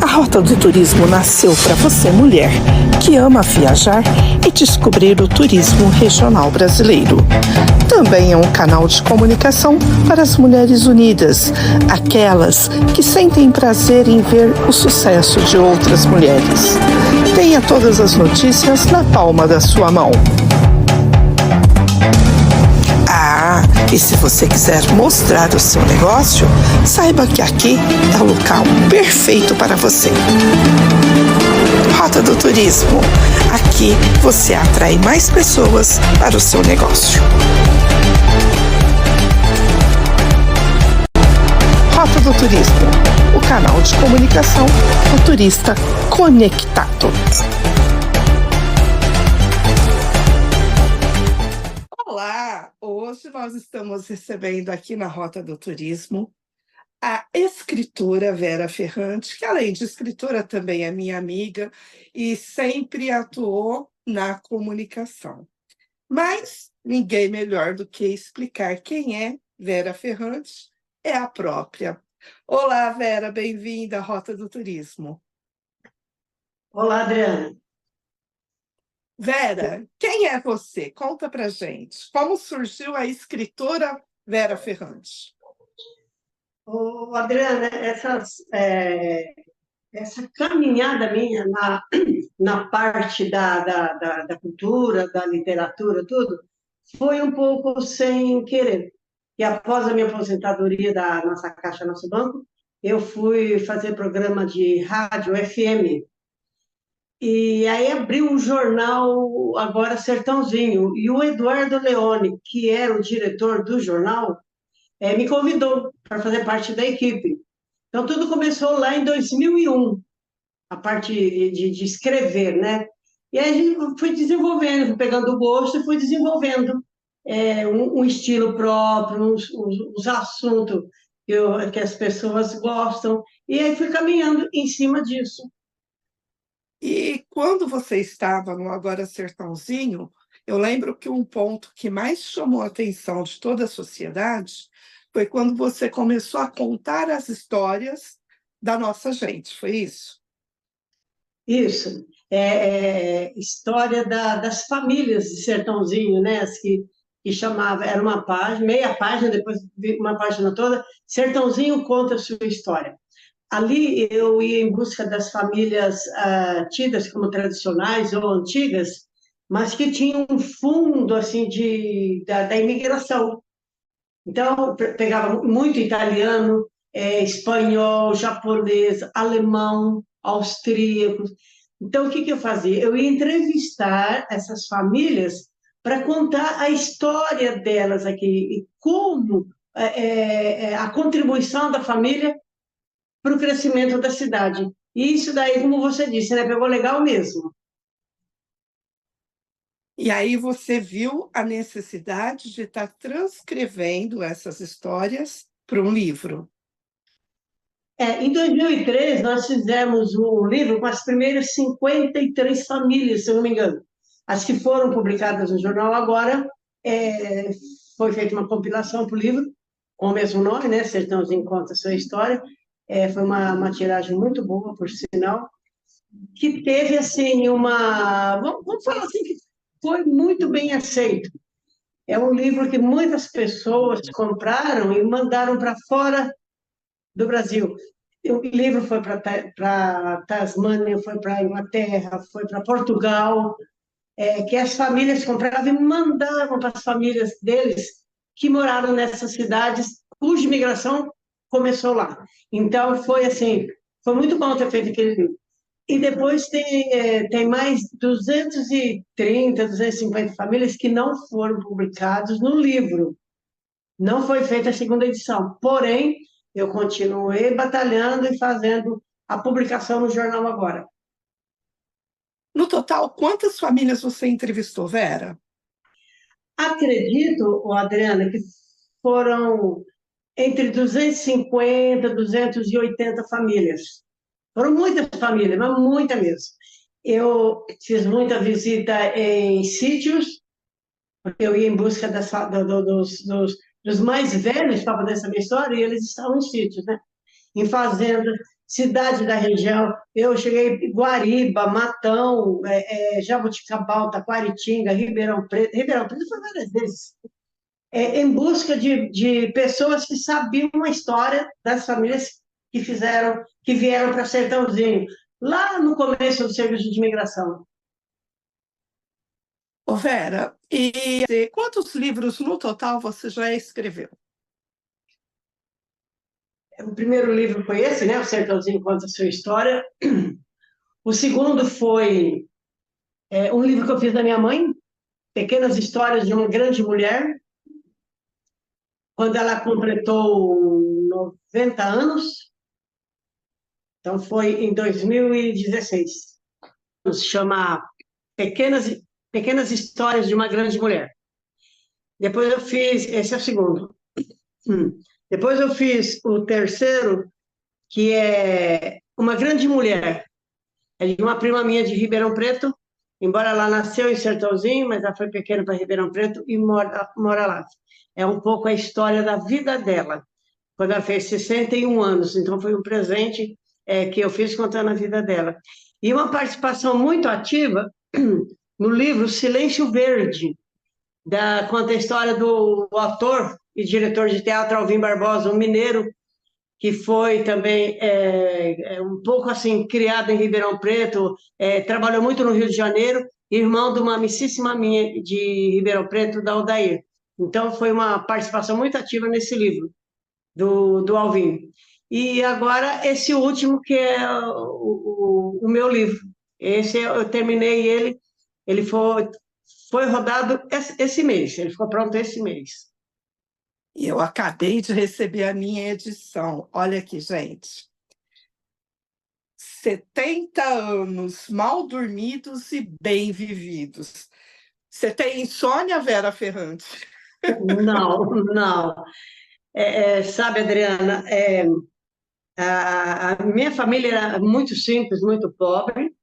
A Rota do Turismo nasceu para você, mulher, que ama viajar e descobrir o turismo regional brasileiro. Também é um canal de comunicação para as mulheres unidas, aquelas que sentem prazer em ver o sucesso de outras mulheres. Tenha todas as notícias na palma da sua mão. E se você quiser mostrar o seu negócio, saiba que aqui é o local perfeito para você. Rota do Turismo. Aqui você atrai mais pessoas para o seu negócio. Rota do Turismo, o canal de comunicação do turista conectado. Olá! Hoje nós estamos recebendo aqui na Rota do Turismo a escritora Vera Ferrante, que além de escritora também é minha amiga e sempre atuou na comunicação. Mas ninguém melhor do que explicar quem é Vera Ferrante é a própria. Olá, Vera, bem-vinda à Rota do Turismo. Olá, Adriana. Vera, quem é você? Conta pra gente. Como surgiu a escritora Vera Ferrante? Adriana, essa caminhada minha na parte da cultura, da literatura, tudo, foi um pouco sem querer. E após a minha aposentadoria da nossa Caixa Nosso Banco, eu fui fazer programa de rádio FM. E aí abriu um jornal, agora Sertãozinho, e o Eduardo Leone, que era o diretor do jornal, me convidou para fazer parte da equipe. Então, tudo começou lá em 2001, a parte de escrever, né? E aí a gente foi desenvolvendo, fui pegando o gosto e fui desenvolvendo um estilo próprio, uns assuntos que as pessoas gostam, e aí fui caminhando em cima disso. E quando você estava no Agora Sertãozinho, eu lembro que um ponto que mais chamou a atenção de toda a sociedade foi quando você começou a contar as histórias da nossa gente, foi isso? Isso. História das famílias de Sertãozinho, né? Que chamava, era uma página, meia página, depois uma página toda, Sertãozinho conta a sua história. Ali eu ia em busca das famílias tidas como tradicionais ou antigas, mas que tinham um fundo assim da imigração. Então, pegava muito italiano, espanhol, japonês, alemão, austríaco. Então, o que eu fazia? Eu ia entrevistar essas famílias para contar a história delas aqui e como a contribuição da família para o crescimento da cidade. E isso daí, como você disse, né, pegou legal mesmo. E aí você viu a necessidade de estar transcrevendo essas histórias para um livro. Em 2003, nós fizemos um livro com as primeiras 53 famílias, se eu não me engano. As que foram publicadas no jornal agora, foi feita uma compilação para o livro, com o mesmo nome, né? Sertãozinho Conta a Sua História. Foi uma tiragem muito boa, por sinal, que teve, assim, vamos falar assim, que foi muito bem aceito. É um livro que muitas pessoas compraram e mandaram para fora do Brasil. O livro foi para Tasmânia, foi para a Inglaterra, foi para Portugal, que as famílias compravam e mandavam para as famílias deles que moraram nessas cidades, cuja imigração começou lá. Então, foi assim, foi muito bom ter feito aquele livro. E depois tem mais 230, 250 famílias que não foram publicados no livro. Não foi feita a segunda edição, porém, eu continuei batalhando e fazendo a publicação no jornal agora. No total, quantas famílias você entrevistou, Vera? Acredito, Adriana, que foram entre 250 e 280 famílias. Foram muitas famílias, mas muita mesmo. Eu fiz muita visita em sítios, porque eu ia em busca dos mais velhos para poder saber a história, e eles estavam em sítios, né? Em fazendas. cidade da região. Eu cheguei em Guariba, Matão, Jaboticabal, Taquaritinga, Ribeirão Preto foi várias vezes, em busca de pessoas que sabiam a história das famílias que vieram para Sertãozinho, lá no começo do serviço de imigração. Ô, Vera, e quantos livros no total você já escreveu? O primeiro livro foi esse, né? O Sertãozinho Conta a Sua História. O segundo foi um livro que eu fiz da minha mãe, Pequenas Histórias de uma Grande Mulher, quando ela completou 90 anos. Então, foi em 2016. Se chama Pequenas, Pequenas Histórias de uma Grande Mulher. Depois eu fiz, esse é o segundo. Depois eu fiz o terceiro, que é Uma Grande Mulher. É de uma prima minha de Ribeirão Preto, embora ela nasceu em Sertãozinho, mas ela foi pequena para Ribeirão Preto e mora lá. É um pouco a história da vida dela, quando ela fez 61 anos. Então, foi um presente que eu fiz contando a vida dela. E uma participação muito ativa no livro Silêncio Verde, conta a história do ator e diretor de teatro Alvim Barbosa, um mineiro que foi também um pouco assim criado em Ribeirão Preto, trabalhou muito no Rio de Janeiro, irmão de uma amicíssima minha de Ribeirão Preto, da Odair. Então, foi uma participação muito ativa nesse livro, do Alvim. E agora, esse último, que é o meu livro. Esse eu terminei ele foi rodado esse mês, ele ficou pronto esse mês. E eu acabei de receber a minha edição. Olha aqui, gente. 70 anos mal dormidos e bem vividos. Você tem insônia, Vera Ferrante? Não, não. Sabe, Adriana, a minha família era muito simples, muito pobre,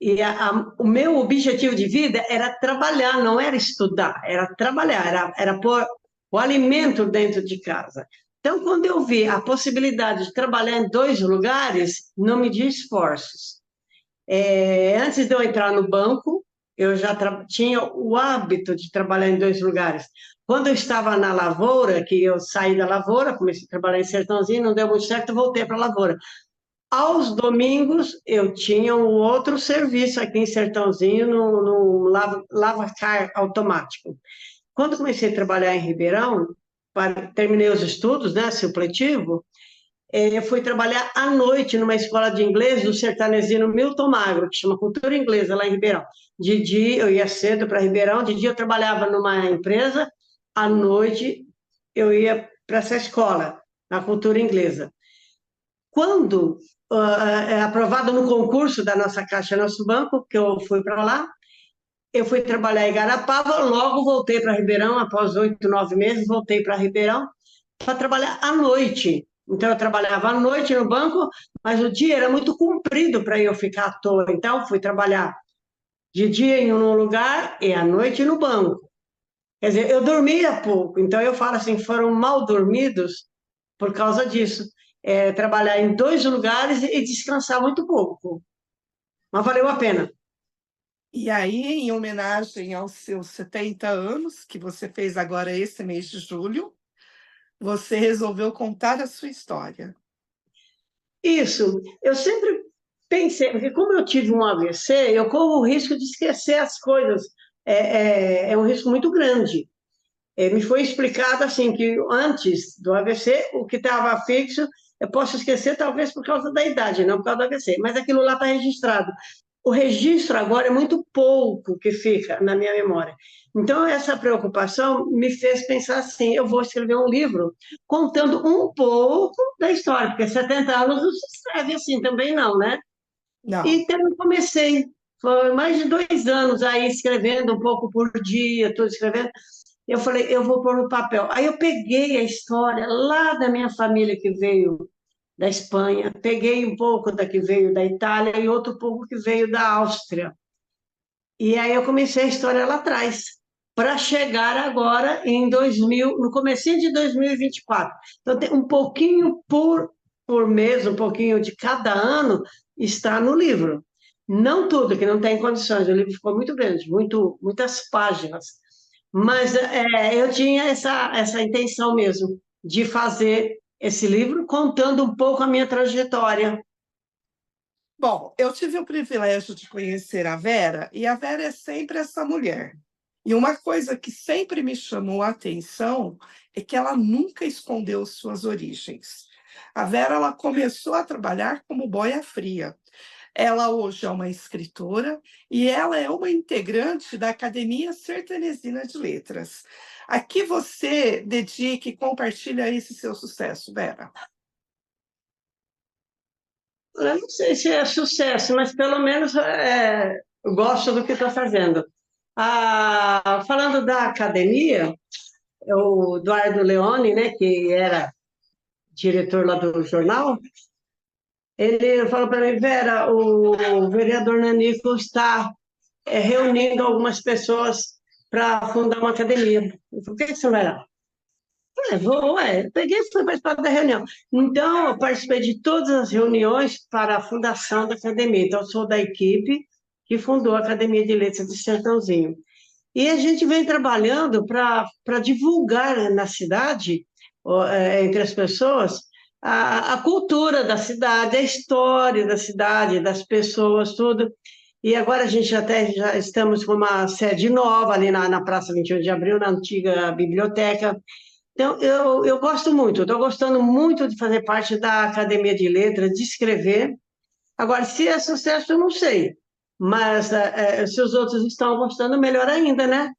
e o meu objetivo de vida era trabalhar, não era estudar, era trabalhar, era pôr o alimento dentro de casa. Então, quando eu vi a possibilidade de trabalhar em dois lugares, não medi esforços. Antes de eu entrar no banco, eu já tinha o hábito de trabalhar em dois lugares. Quando eu estava na lavoura, que eu saí da lavoura, comecei a trabalhar em Sertãozinho, não deu muito certo, voltei para a lavoura. Aos domingos, eu tinha um outro serviço aqui em Sertãozinho, no lava-car automático. Quando comecei a trabalhar em Ribeirão, terminei os estudos, né, supletivo, eu fui trabalhar à noite numa escola de inglês do sertanezinho Milton Magro, que chama Cultura Inglesa, lá em Ribeirão. De dia, eu ia cedo para Ribeirão, de dia eu trabalhava numa empresa, à noite eu ia para essa escola, na Cultura Inglesa. Quando aprovado no concurso da nossa Caixa Nosso Banco, que eu fui para lá, eu fui trabalhar em Garapava, logo voltei para Ribeirão, após 8, 9 meses, voltei para Ribeirão para trabalhar à noite. Então, eu trabalhava à noite no banco, mas o dia era muito comprido para eu ficar à toa. Então, fui trabalhar de dia em um lugar e à noite no banco. Quer dizer, eu dormia pouco. Então, eu falo assim, foram mal dormidos por causa disso. Trabalhar em dois lugares e descansar muito pouco. Mas valeu a pena. E aí, em homenagem aos seus 70 anos, que você fez agora esse mês de julho, você resolveu contar a sua história. Isso, eu sempre pensei, porque como eu tive um AVC, eu corro o risco de esquecer as coisas, é um risco muito grande. Me foi explicado assim, que antes do AVC, o que estava fixo, eu posso esquecer talvez por causa da idade, não por causa do AVC, mas aquilo lá está registrado. O registro agora é muito pouco que fica na minha memória. Então, essa preocupação me fez pensar assim: eu vou escrever um livro contando um pouco da história, porque 70 anos não se escreve assim também, não, né? Não. Então, eu comecei, foi mais de 2 anos aí escrevendo um pouco por dia, tudo escrevendo. Eu falei, eu vou pôr no papel. Aí eu peguei a história lá da minha família que veio da Espanha, peguei um pouco da que veio da Itália e outro pouco que veio da Áustria. E aí eu comecei a história lá atrás, para chegar agora em 2000, no comecinho de 2024. Então, tem um pouquinho por por mês, um pouquinho de cada ano, está no livro. Não tudo, que não tem condições, o livro ficou muito grande, muitas páginas. Mas eu tinha essa intenção mesmo, de fazer esse livro contando um pouco a minha trajetória. Bom, eu tive o privilégio de conhecer a Vera, e a Vera é sempre essa mulher. E uma coisa que sempre me chamou a atenção é que ela nunca escondeu suas origens. A Vera, ela começou a trabalhar como boia fria. Ela hoje é uma escritora e ela é uma integrante da Academia Sertanesina de Letras. A que você dedica e compartilha esse seu sucesso, Vera? Eu não sei se é sucesso, mas pelo menos eu gosto do que estou fazendo. Falando da academia, o Eduardo Leone, né, que era diretor lá do jornal, ele falou para mim, Vera, o vereador Nanico está reunindo algumas pessoas para fundar uma academia. Eu falei, por que você não vai lá? Vou, peguei e fui participar da reunião. Então, eu participei de todas as reuniões para a fundação da academia. Então, eu sou da equipe que fundou a Academia de Letras de Sertãozinho. E a gente vem trabalhando para divulgar, né, na cidade, entre as pessoas, a cultura da cidade, a história da cidade, das pessoas, tudo. E agora a gente até já estamos com uma sede nova ali na Praça 21 de Abril, na antiga biblioteca. Então, eu gosto muito, estou gostando muito de fazer parte da Academia de Letras, de escrever. Agora, se é sucesso, eu não sei. Mas se os outros estão gostando, melhor ainda, né?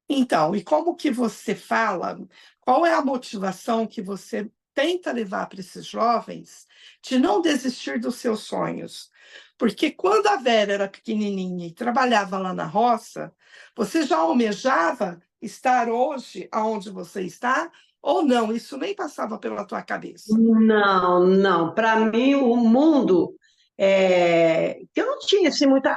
Então, e como que você fala, qual é a motivação que você tenta levar para esses jovens de não desistir dos seus sonhos? Porque quando a Vera era pequenininha e trabalhava lá na roça, você já almejava estar hoje aonde você está? Ou não? Isso nem passava pela tua cabeça? Não, não. Para mim, o mundo que eu não tinha assim, muita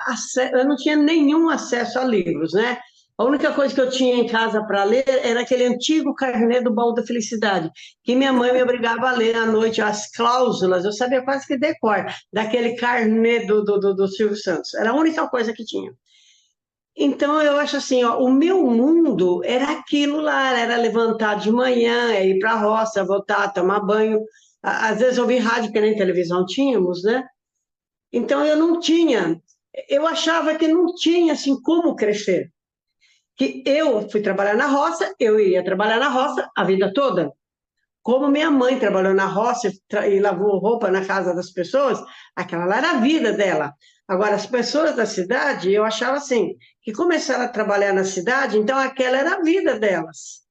eu não tinha nenhum acesso a livros, né? A única coisa que eu tinha em casa para ler era aquele antigo carnê do Baú da Felicidade, que minha mãe me obrigava a ler à noite, as cláusulas, eu sabia quase que decor, daquele carnê do Silvio Santos. Era a única coisa que tinha. Então, eu acho assim, ó, o meu mundo era aquilo lá, era levantar de manhã, ir para a roça, voltar, tomar banho. Às vezes ouvir rádio, porque nem televisão tínhamos, né? Então, eu não tinha, eu achava que não tinha, assim, como crescer. Que eu fui trabalhar na roça, eu ia trabalhar na roça a vida toda. Como minha mãe trabalhou na roça e lavou roupa na casa das pessoas, aquela lá era a vida dela. Agora, as pessoas da cidade, eu achava assim, que começaram a trabalhar na cidade, então aquela era a vida delas.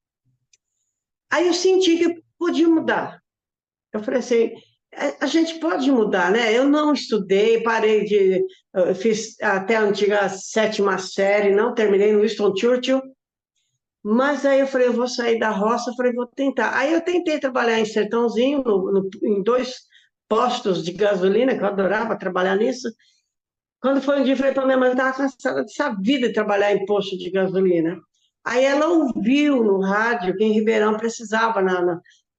Aí eu senti que podia mudar. Eu falei assim, a gente pode mudar, né? Eu não estudei, parei de... fiz até a antiga sétima série, não terminei no Winston Churchill, mas aí eu falei, eu vou sair da roça, eu falei, vou tentar. Aí eu tentei trabalhar em Sertãozinho, em dois postos de gasolina, que eu adorava trabalhar nisso. Quando foi um dia, eu falei para minha mãe, eu estava cansada dessa vida de trabalhar em posto de gasolina. Aí ela ouviu no rádio que em Ribeirão precisava,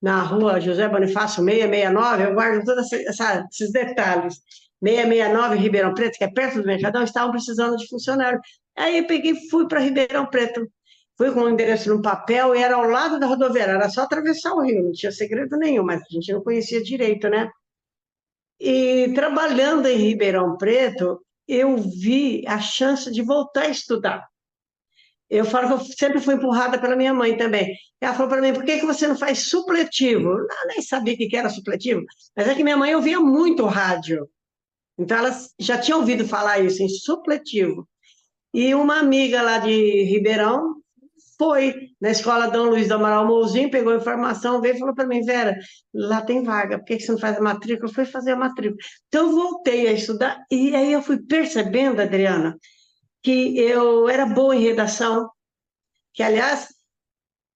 na rua José Bonifácio 669, eu guardo todos esses detalhes. 669 Ribeirão Preto, que é perto do Mercadão, estavam precisando de funcionário. Aí eu peguei e fui para Ribeirão Preto. Fui com o endereço no papel e era ao lado da rodoviária, era só atravessar o rio, não tinha segredo nenhum, mas a gente não conhecia direito, né? E trabalhando em Ribeirão Preto, eu vi a chance de voltar a estudar. Eu falo que eu sempre fui empurrada pela minha mãe também. Ela falou para mim, por que que você não faz supletivo? Eu nem sabia o que era supletivo, mas é que minha mãe ouvia muito rádio. Então, ela já tinha ouvido falar isso, em supletivo. E uma amiga lá de Ribeirão foi na escola Dom Luiz do Amaral Mouzinho, pegou a informação, veio e falou para mim, Vera, lá tem vaga, por que que você não faz a matrícula? Eu fui fazer a matrícula. Então, eu voltei a estudar, e aí eu fui percebendo, Adriana, que eu era boa em redação, que, aliás,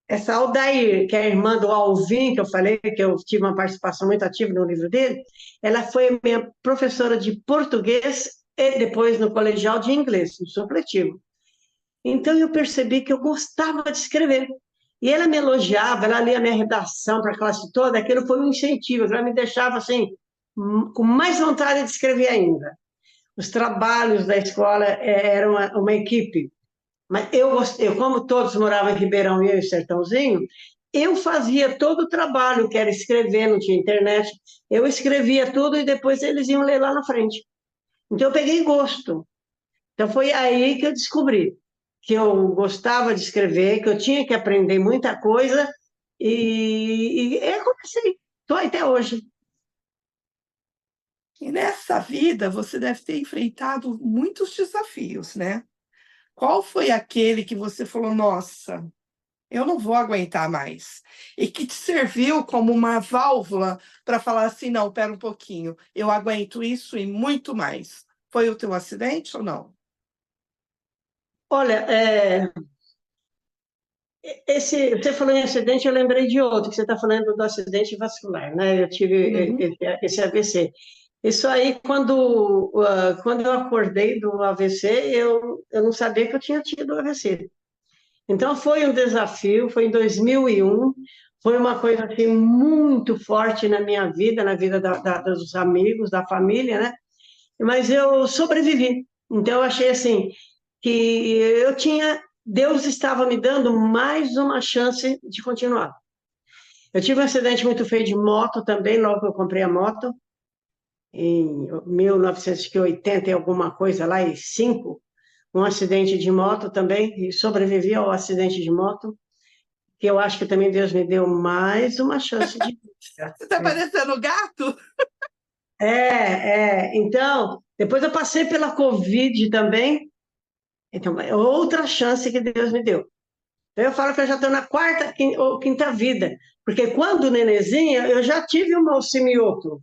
essa Aldair, que é a irmã do Alvin, que eu falei, que eu tive uma participação muito ativa no livro dele, ela foi minha professora de português e depois no colegial de inglês, no supletivo. Então eu percebi que eu gostava de escrever. E ela me elogiava, ela lia a minha redação para a classe toda, aquilo foi um incentivo, ela me deixava assim, com mais vontade de escrever ainda. Os trabalhos da escola eram uma equipe, mas eu, como todos moravam em Ribeirão e eu em Sertãozinho, eu fazia todo o trabalho, que era escrever, não tinha internet, eu escrevia tudo e depois eles iam ler lá na frente. Então eu peguei gosto. Então foi aí que eu descobri que eu gostava de escrever, que eu tinha que aprender muita coisa e eu comecei. Estou até hoje. E nessa vida você deve ter enfrentado muitos desafios, né? Qual foi aquele que você falou, nossa, eu não vou aguentar mais? E que te serviu como uma válvula para falar assim, não, pera um pouquinho, eu aguento isso e muito mais. Foi o teu acidente ou não? Olha, você falou em acidente, eu lembrei de outro, que você está falando do acidente vascular, né? Eu tive Uhum. esse AVC. Isso aí, quando eu acordei do AVC, eu não sabia que eu tinha tido AVC. Então, foi um desafio, foi em 2001, foi uma coisa assim, muito forte na minha vida, na vida dos amigos, da família, né? Mas eu sobrevivi. Então, eu achei assim, que Deus estava me dando mais uma chance de continuar. Eu tive um acidente muito feio de moto também, logo que eu comprei a moto, em 1980 e alguma coisa lá, e 5, um acidente de moto também, e sobrevivi ao acidente de moto, que eu acho que também Deus me deu mais uma chance de vida. Você está parecendo gato? Então, depois eu passei pela Covid também, então, é outra chance que Deus me deu. Então, eu falo que eu já estou na quarta ou quinta vida, porque quando nenenzinha, eu já tive um alcimioto.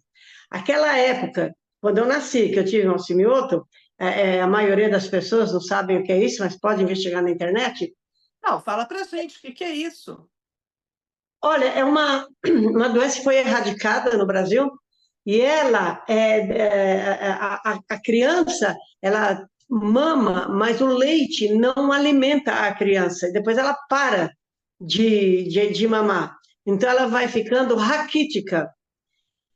Aquela época, quando eu nasci, que eu tive um alcimioto, a maioria das pessoas não sabem o que é isso, mas pode investigar na internet. Não, fala pra gente, o que que é isso? Olha, é uma doença que foi erradicada no Brasil e a criança, ela mama, mas o leite não alimenta a criança. E depois ela para de mamar. Então ela vai ficando raquítica.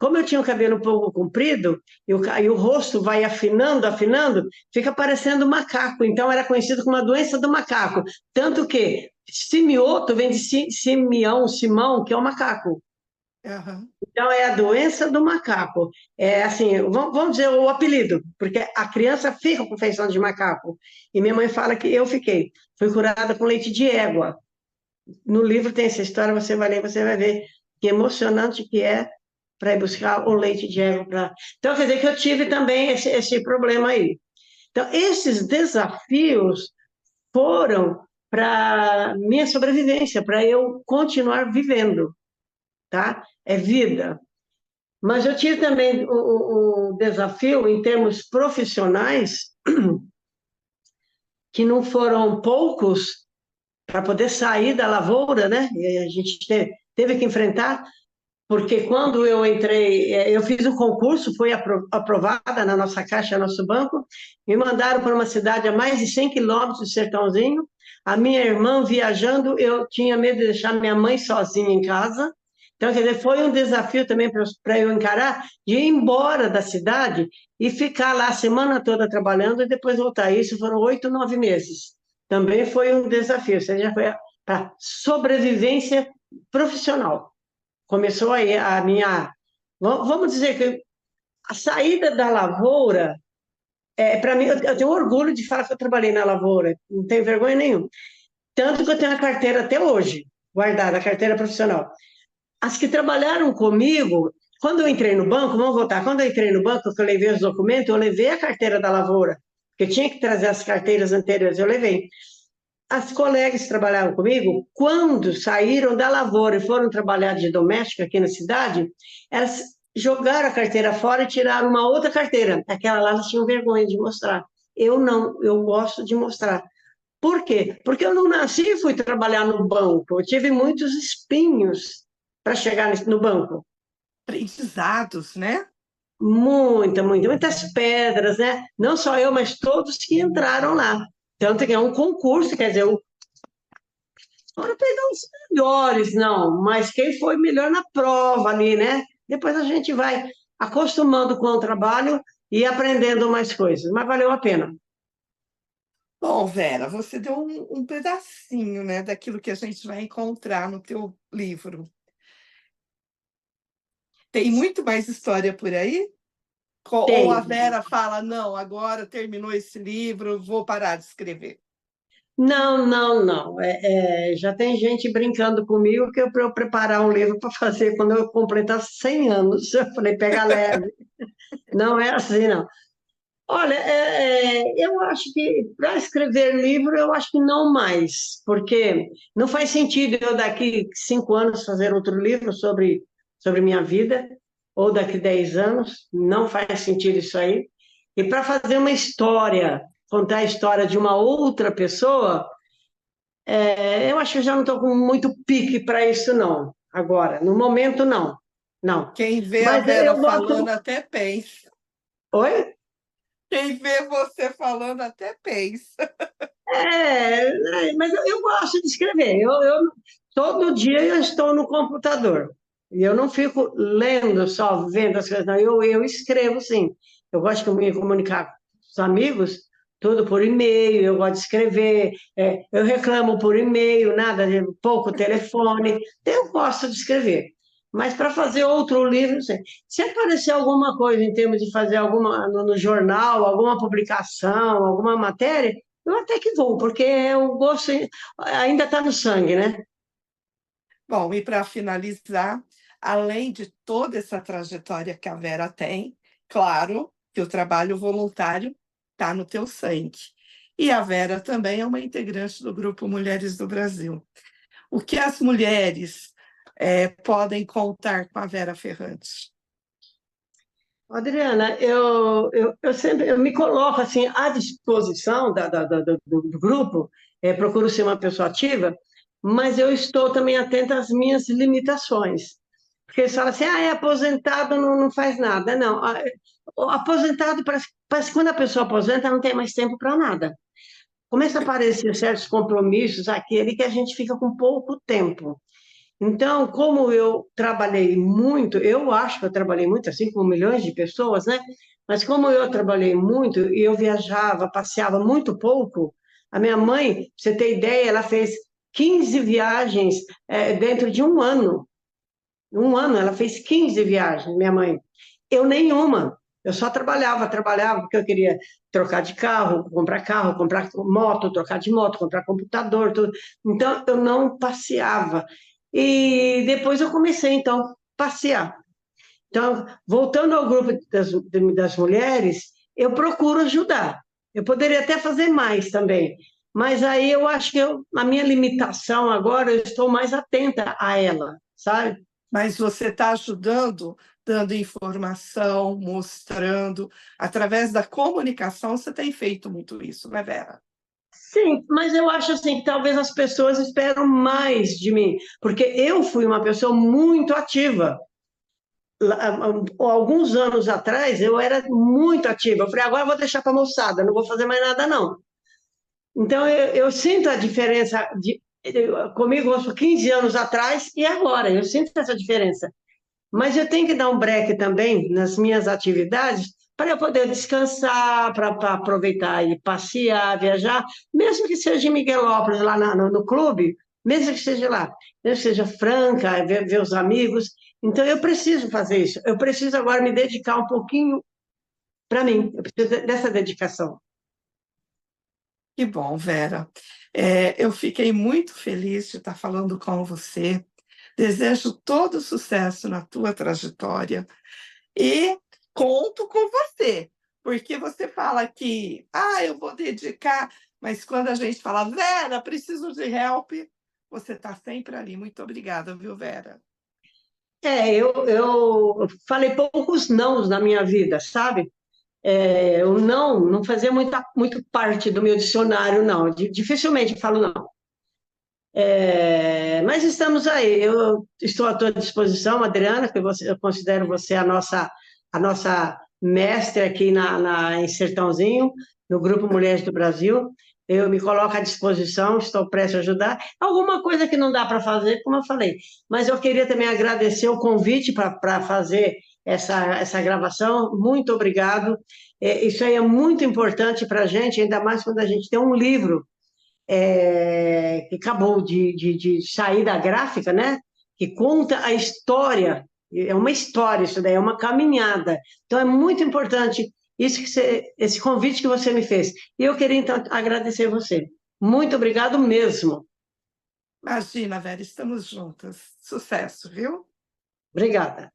Como eu tinha o cabelo um pouco comprido e o rosto vai afinando, afinando, fica parecendo macaco. Então era conhecido como a doença do macaco. Tanto que simioto vem de Simeão, Simão, que é o macaco. Aham. Então é a doença do macaco. É assim, vamos dizer o apelido, porque a criança fica com feição de macaco. E minha mãe fala que eu fiquei. Fui curada com leite de égua. No livro tem essa história, você vai ler, você vai ver que emocionante que é para ir buscar o leite de égua. Então, quer dizer que eu tive também esse problema aí. Então, esses desafios foram para minha sobrevivência, para eu continuar vivendo, tá? É vida. Mas eu tive também o desafio em termos profissionais, que não foram poucos, para poder sair da lavoura, né? E a gente teve que enfrentar. Porque quando eu entrei, eu fiz um concurso, foi aprovada na nossa caixa, nosso banco, me mandaram para uma cidade a mais de 100 quilômetros de Sertãozinho. A minha irmã viajando, eu tinha medo de deixar minha mãe sozinha em casa. Então, quer dizer, foi um desafio também para eu encarar de ir embora da cidade e ficar lá a semana toda trabalhando e depois voltar. Isso foram 8, 9 meses. Também foi um desafio, ou seja, foi para sobrevivência profissional. Começou aí a minha. Vamos dizer que a saída da lavoura, para mim, eu tenho orgulho de falar que eu trabalhei na lavoura, não tenho vergonha nenhuma. Tanto que eu tenho a carteira até hoje, guardada, a carteira profissional. As que trabalharam comigo, quando eu entrei no banco, vamos voltar, quando eu entrei no banco, que eu levei os documentos, eu levei a carteira da lavoura, porque eu tinha que trazer as carteiras anteriores, eu levei. As colegas que trabalhavam comigo, quando saíram da lavoura e foram trabalhar de doméstica aqui na cidade, elas jogaram a carteira fora e tiraram uma outra carteira. Aquela lá elas tinham vergonha de mostrar. Eu não, eu gosto de mostrar. Por quê? Porque eu não nasci e fui trabalhar no banco. Eu tive muitos espinhos para chegar no banco. Aprendizados, né? Muitas pedras, né? Não só eu, mas todos que entraram lá. Tanto que é um concurso, quer dizer, para pegar os melhores, não, mas quem foi melhor na prova ali, né? Depois a gente vai acostumando com o trabalho e aprendendo mais coisas, mas valeu a pena. Bom, Vera, você deu um pedacinho, né, daquilo que a gente vai encontrar no teu livro. Tem muito mais história por aí? Ou a Tem. Vera fala, não, agora terminou esse livro, vou parar de escrever. Não, não, não. Já tem gente brincando comigo que eu para eu preparar um livro para fazer quando eu completar 100 anos. Eu falei, pega leve. Não é assim, não. Olha, eu acho que para escrever livro, eu acho que não mais, porque não faz sentido eu daqui 5 anos fazer outro livro sobre minha vida, ou daqui 10 anos, não faz sentido isso aí. E para fazer uma história, contar a história de uma outra pessoa, eu acho que eu já não estou com muito pique para isso, não. Agora, no momento, não. Não. Quem vê a Mas Vera eu falando gosto. até pensa. Oi? Quem vê você falando até pensa. Mas eu gosto de escrever. Todo dia eu estou no computador. E eu não fico lendo só, vendo as coisas, não. Eu escrevo, sim. Eu gosto de me comunicar com os amigos, tudo por e-mail, eu gosto de escrever, eu reclamo por e-mail, nada, pouco telefone. Eu gosto de escrever. Mas para fazer outro livro, não sei. Se aparecer alguma coisa em termos de fazer alguma no jornal, alguma publicação, alguma matéria, eu até que vou, porque o gosto ainda está no sangue, né? Bom, e para finalizar, além de toda essa trajetória que a Vera tem, claro que o trabalho voluntário está no teu sangue. E a Vera também é uma integrante do Grupo Mulheres do Brasil. O que as mulheres podem contar com a Vera Ferrante? Adriana, eu sempre eu me coloco assim à disposição do grupo, procuro ser uma pessoa ativa, mas eu estou também atenta às minhas limitações. Porque eles falam assim, é aposentado, não faz nada. Não, o aposentado, parece que quando a pessoa aposenta, não tem mais tempo para nada. Começa a aparecer certos compromissos, aquele que a gente fica com pouco tempo. Então, como eu trabalhei muito, eu acho que eu trabalhei muito, assim como milhões de pessoas, né? Mas como eu trabalhei muito e eu viajava, passeava muito pouco, a minha mãe, pra você ter ideia, ela fez 15 viagens dentro de um ano. Um ano, ela fez 15 viagens, minha mãe. Eu nenhuma. Eu só trabalhava, porque eu queria trocar de carro, comprar moto, trocar de moto, comprar computador, tudo. Então, eu não passeava. E depois eu comecei, então, a passear. Então, voltando ao grupo das mulheres, eu procuro ajudar. Eu poderia até fazer mais também, mas aí eu acho que a minha limitação agora, eu estou mais atenta a ela, sabe? Mas você está ajudando, dando informação, mostrando. Através da comunicação, você tem feito muito isso, né, Vera? Sim, mas eu acho assim que talvez as pessoas esperam mais de mim, porque eu fui uma pessoa muito ativa. Alguns anos atrás eu era muito ativa. Eu falei, agora eu vou deixar para a moçada, não vou fazer mais nada, não. Então eu sinto a diferença comigo, 15 anos atrás e agora, eu sinto essa diferença. Mas eu tenho que dar um break também nas minhas atividades para eu poder descansar, para aproveitar e passear, viajar, mesmo que seja em Miguelópolis, lá no clube, mesmo que seja lá, mesmo que seja Franca, ver os amigos. Então, eu preciso fazer isso. Eu preciso agora me dedicar um pouquinho para mim. Eu preciso dessa dedicação. Que bom, Vera. Eu fiquei muito feliz de estar falando com você. Desejo todo sucesso na tua trajetória e conto com você, porque você fala que, eu vou dedicar, mas quando a gente fala, Vera, preciso de help, você está sempre ali. Muito obrigada, viu, Vera? Eu falei poucos nãos na minha vida, sabe? O não fazia muito parte do meu dicionário, não. Dificilmente eu falo não. Mas estamos aí. Eu estou à tua disposição, Adriana, que eu considero você a nossa mestre aqui em Sertãozinho, no Grupo Mulheres do Brasil. eu me coloco à disposição, estou prestes a ajudar. Alguma coisa que não dá para fazer, como eu falei, mas eu queria também agradecer o convite para fazer essa gravação. Muito obrigado. Isso aí é muito importante para a gente, ainda mais quando a gente tem um livro que acabou de sair da gráfica, né? Que conta a história, é uma história isso daí, é uma caminhada. Então é muito importante esse convite que você me fez. E eu queria então agradecer você. Muito obrigado mesmo. Imagina, Vera, estamos juntas. Sucesso, viu? Obrigada.